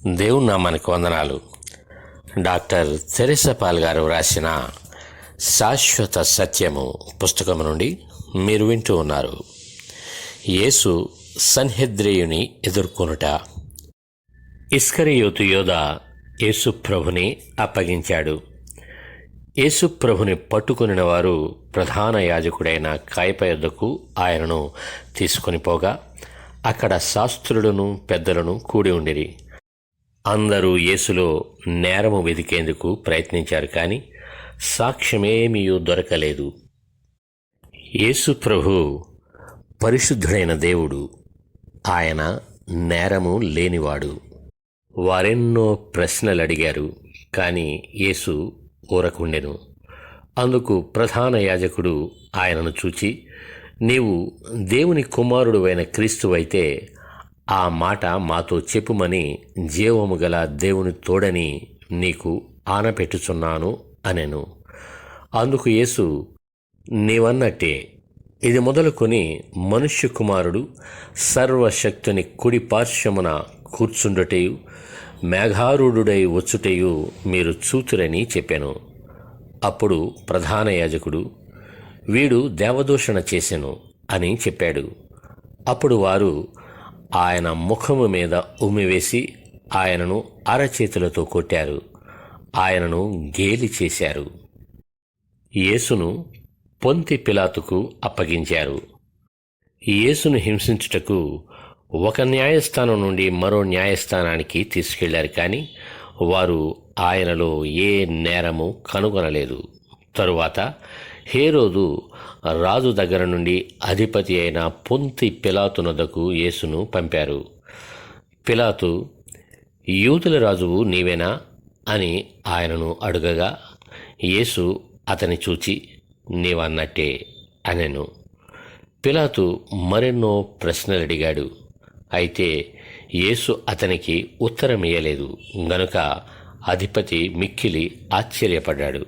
దేవుని నామానికి వందనాలు. డాక్టర్ తెరెసా పాల్ గారు రాసిన శాశ్వత సత్యము పుస్తకం నుండి మీరు వింటూ ఉన్నారు. యేసు సన్హెద్రేయుని ఎదుర్కొనుట. ఇస్కరియోతు యోధ యేసు ప్రభుని అప్పగించాడు. యేసు ప్రభుని పట్టుకొనిన వారు ప్రధాన యాజకుడైన కాయప యొద్దకు ఆయనను తీసుకొని పోగా అక్కడ శాస్త్రులను పెద్దలను కూడి ఉండిరి. అందరూ యేసులో నేరము వెదికేందుకు ప్రయత్నించారు, కానీ సాక్ష్యమేమీ దొరకలేదు. యేసు ప్రభు పరిశుద్ధుడైన దేవుడు, ఆయన నేరము లేనివాడు. వారెన్నో ప్రశ్నలు అడిగారు, కానీ యేసు ఊరకుండెను. అందుకు ప్రధాన యాజకుడు ఆయనను చూచి, నీవు దేవుని కుమారుడువైన క్రీస్తువైతే ఆ మాట మాతో చెప్పుమని జీవము గల దేవుని తోడని నీకు ఆనపెట్టుచున్నాను అనెను. అందుకు యేసు, నీవన్నట్టే, ఇది మొదలుకొని మనుష్య కుమారుడు సర్వశక్తుని కుడి పార్శ్వమున కూర్చుండుటయు మేఘారూఢుడై వచ్చుటయు మీరు చూతురని చెప్పాను. అప్పుడు ప్రధాన యాజకుడు, వీడు దేవదూషణ చేసెను అని చెప్పాడు. అప్పుడు వారు ఆయన ముఖము మీద ఉమ్మివేసి ఆయనను అరచేతులతో కొట్టారు, ఆయనను గేలి చేశారు. యేసును పొంతి పిలాతుకు అప్పగించారు. యేసును హింసించుటకు ఒక న్యాయస్థానం నుండి మరో న్యాయస్థానానికి తీసుకెళ్లారు, కానీ వారు ఆయనలో ఏ నేరము కనుగొనలేదు. తరువాత హేరోదు రాజు దగ్గర నుండి అధిపతి అయిన పొంతి పిలాతునొద్దకు యేసును పంపారు. పిలాతు, యూదుల రాజువు నీవేనా అని ఆయనను అడుగగా యేసు అతని చూచి, నీవన్నట్టే అనెను. పిలాతు మరెన్నో ప్రశ్నలు అడిగాడు, అయితే యేసు అతనికి ఉత్తరమియ్యలేదు గనుక అధిపతి మిక్కిలి ఆశ్చర్యపడ్డాడు.